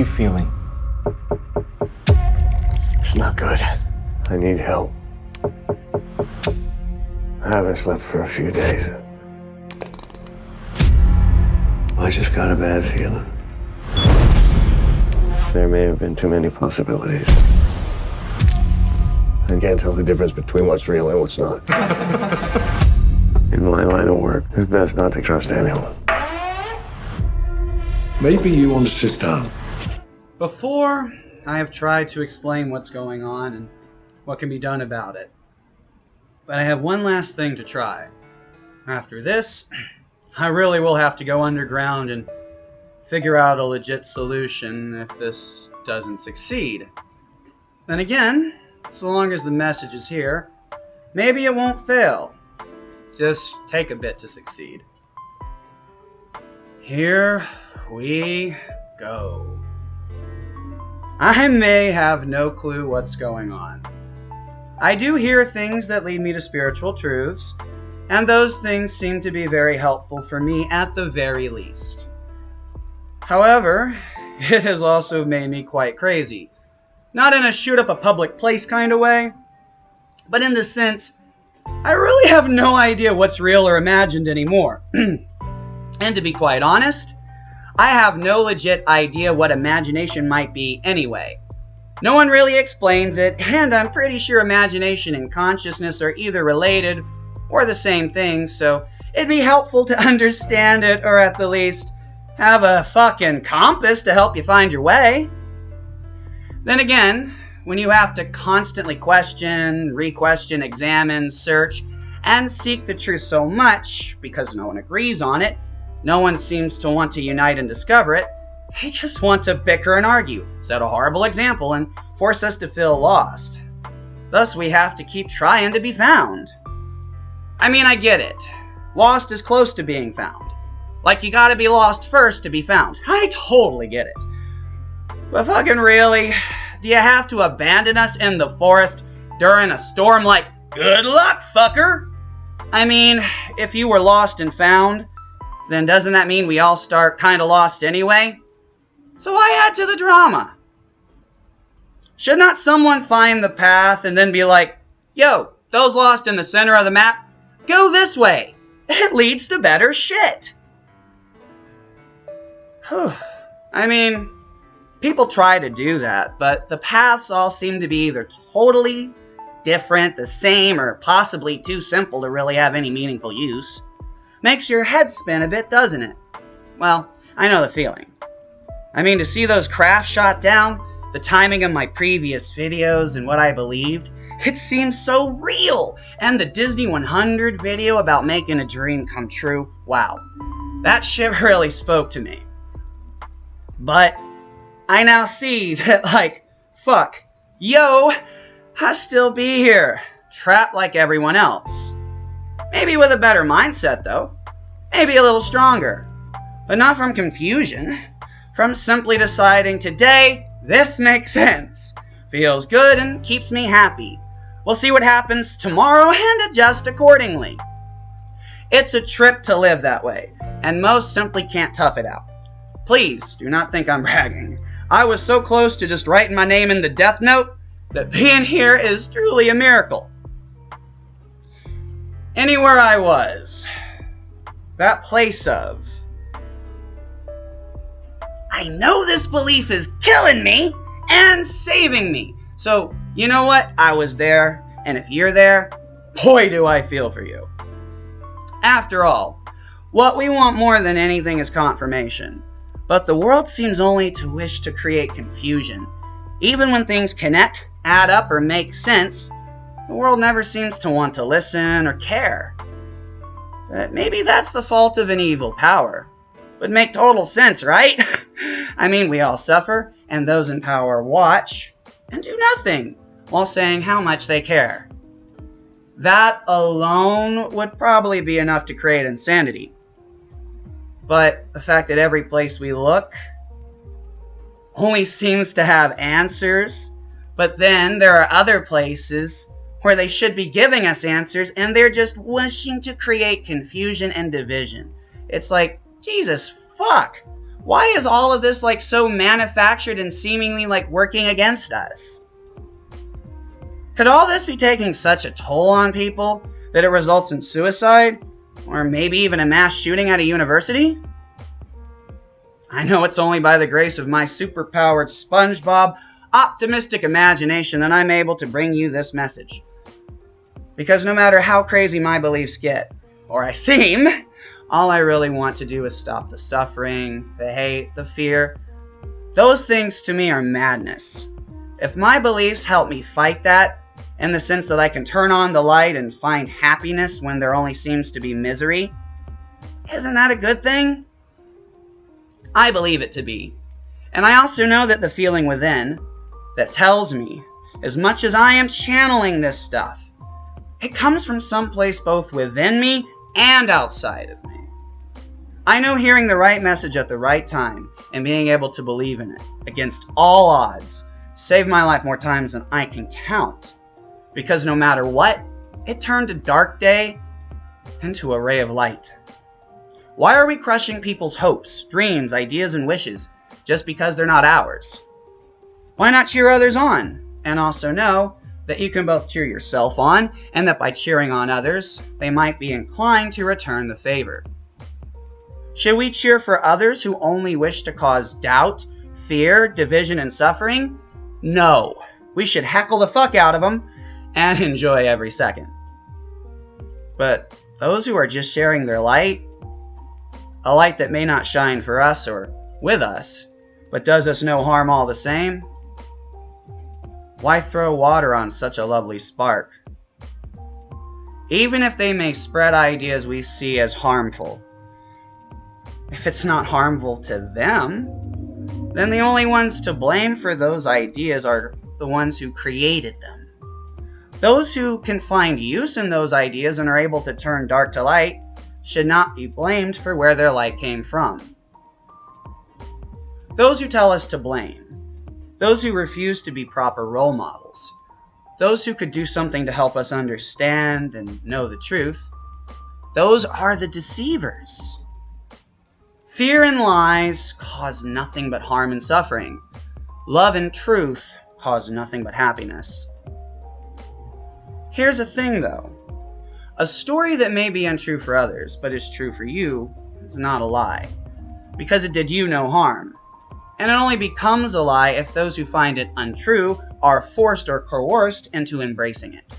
you feeling? It's not good. I need help. I haven't slept for a few days. I just got a bad feeling. There may have been too many possibilities. I can't tell the difference between what's real and what's not. In my line of work, it's best not to trust anyone. Maybe you want to sit down. Before, I have tried to explain what's going on and what can be done about it. But I have one last thing to try. After this, I really will have to go underground and figure out a legit solution if this doesn't succeed. Then again, so long as the message is here, maybe it won't fail. Just take a bit to succeed. Here we go. I may have no clue what's going on. I do hear things that lead me to spiritual truths, and those things seem to be very helpful for me at the very least. However, it has also made me quite crazy. Not in a shoot up a public place kind of way, but in the sense, I really have no idea what's real or imagined anymore. And to be quite honest, I have no legit idea what imagination might be anyway. No one really explains it, and I'm pretty sure imagination and consciousness are either related or the same thing, so it'd be helpful to understand it, or at the least, have a fucking compass to help you find your way. Then again, when you have to constantly question, re-question, examine, search, and seek the truth so much, because no one agrees on it, no one seems to want to unite and discover it, they just want to bicker and argue, set a horrible example, and force us to feel lost. Thus, we have to keep trying to be found. I mean, I get it. Lost is close to being found. Like, you gotta be lost first to be found. I totally get it. But fucking really? Do you have to abandon us in the forest during a storm like, good luck, fucker? I mean, if you were lost and found, then doesn't that mean we all start kinda lost anyway? So why add to the drama? Should not someone find the path and then be like, yo, those lost in the center of the map, go this way. It leads to better shit. I mean, people try to do that, but the paths all seem to be either totally different, the same, or possibly too simple to really have any meaningful use. Makes your head spin a bit, doesn't it? Well, I know the feeling. I mean, to see those crafts shot down, the timing of my previous videos and what I believed, it seems so real. And the Disney 100 video about making a dream come true, wow. That shit really spoke to me. But I now see that, like, fuck, yo, I still be here, trapped like everyone else. Maybe with a better mindset, though. Maybe a little stronger. But not from confusion. From simply deciding today, this makes sense. Feels good and keeps me happy. We'll see what happens tomorrow and adjust accordingly. It's a trip to live that way, and most simply can't tough it out. Please do not think I'm bragging. I was so close to just writing my name in the death note that being here is truly a miracle. Anywhere I was, that place of, I know this belief is killing me and saving me. So, you know what? I was there, and if you're there, boy do I feel for you. After all, what we want more than anything is confirmation. But the world seems only to wish to create confusion. Even when things connect, add up, or make sense, the world never seems to want to listen or care. But maybe that's the fault of an evil power. Would make total sense, right? I mean, we all suffer, and those in power watch and do nothing while saying how much they care. That alone would probably be enough to create insanity. But the fact that every place we look only seems to have answers, but then there are other places where they should be giving us answers and they're just wishing to create confusion and division. It's like, Jesus fuck, Why is all of this like so manufactured and seemingly like working against us? Could all this be taking such a toll on people that it results in suicide? Or maybe even a mass shooting at a university? I know it's only by the grace of my superpowered SpongeBob optimistic imagination that I'm able to bring you this message. Because no matter how crazy my beliefs get, or I seem, all I really want to do is stop the suffering, the hate, the fear. Those things to me are madness. If my beliefs help me fight that, in the sense that I can turn on the light and find happiness when there only seems to be misery, isn't that a good thing? I believe it to be. And I also know that the feeling within that tells me, as much as I am channeling this stuff, it comes from someplace both within me and outside of me. I know hearing the right message at the right time and being able to believe in it against all odds saved my life more times than I can count. Because no matter what, it turned a dark day into a ray of light. Why are we crushing people's hopes, dreams, ideas, and wishes just because they're not ours? Why not cheer others on? And also know that you can both cheer yourself on, and that by cheering on others, they might be inclined to return the favor. Should we cheer for others who only wish to cause doubt, fear, division, and suffering? No. We should heckle the fuck out of them and enjoy every second. But those who are just sharing their light, a light that may not shine for us or with us, but does us no harm all the same, why throw water on such a lovely spark? Even if they may spread ideas we see as harmful, if it's not harmful to them, then the only ones to blame for those ideas are the ones who created them. Those who can find use in those ideas and are able to turn dark to light should not be blamed for where their light came from. Those who tell us to blame, those who refuse to be proper role models, those who could do something to help us understand and know the truth, those are the deceivers. Fear and lies cause nothing but harm and suffering. Love and truth cause nothing but happiness. Here's the thing though. A story that may be untrue for others, but is true for you, is not a lie, because it did you no harm. And it only becomes a lie if those who find it untrue are forced or coerced into embracing it.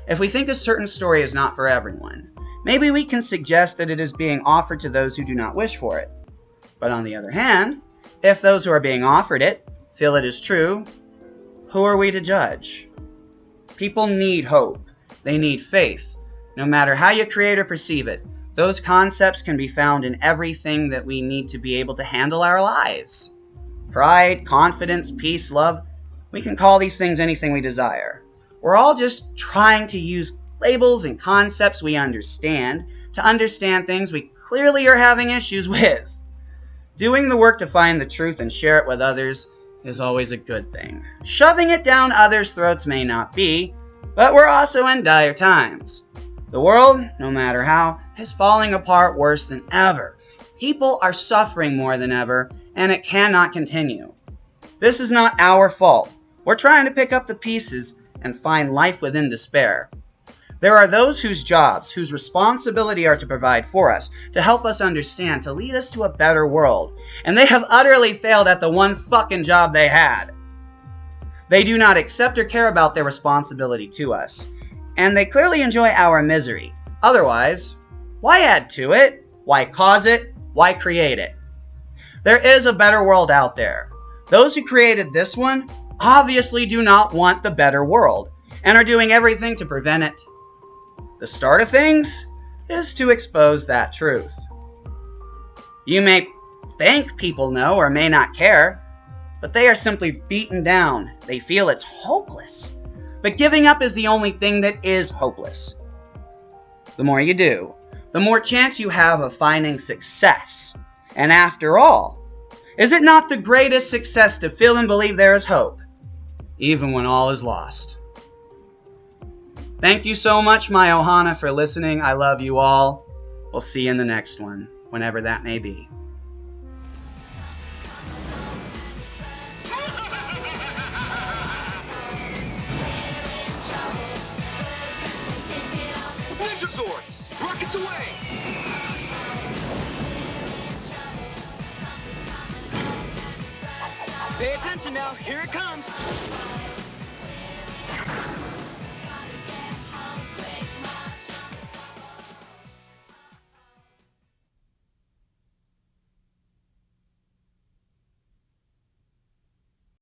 If we think a certain story is not for everyone, maybe we can suggest that it is being offered to those who do not wish for it. But on the other hand, if those who are being offered it feel it is true, who are we to judge? People need hope. They need faith. No matter how you create or perceive it, those concepts can be found in everything that we need to be able to handle our lives. Pride, confidence, peace, love, we can call these things anything we desire. We're all just trying to use labels and concepts we understand to understand things we clearly are having issues with. Doing the work to find the truth and share it with others is always a good thing. Shoving it down others' throats may not be, but we're also in dire times. The world, no matter how, is falling apart worse than ever. People are suffering more than ever, and it cannot continue. This is not our fault. We're trying to pick up the pieces and find life within despair. There are those whose jobs, whose responsibility are to provide for us, to help us understand, to lead us to a better world. And they have utterly failed at the one fucking job they had. They do not accept or care about their responsibility to us. And they clearly enjoy our misery. Otherwise, why add to it? Why cause it? Why create it? There is a better world out there. Those who created this one obviously do not want the better world and are doing everything to prevent it. The start of things is to expose that truth. You may think people know or may not care, but they are simply beaten down. They feel it's hopeless. But giving up is the only thing that is hopeless. The more you do, the more chance you have of finding success. And after all, is it not the greatest success to feel and believe there is hope, even when all is lost? Thank you so much, my Ohana, for listening. I love you all. We'll see you in the next one, whenever that may be. Ninja swords! Rockets away! Pay attention now, here it comes.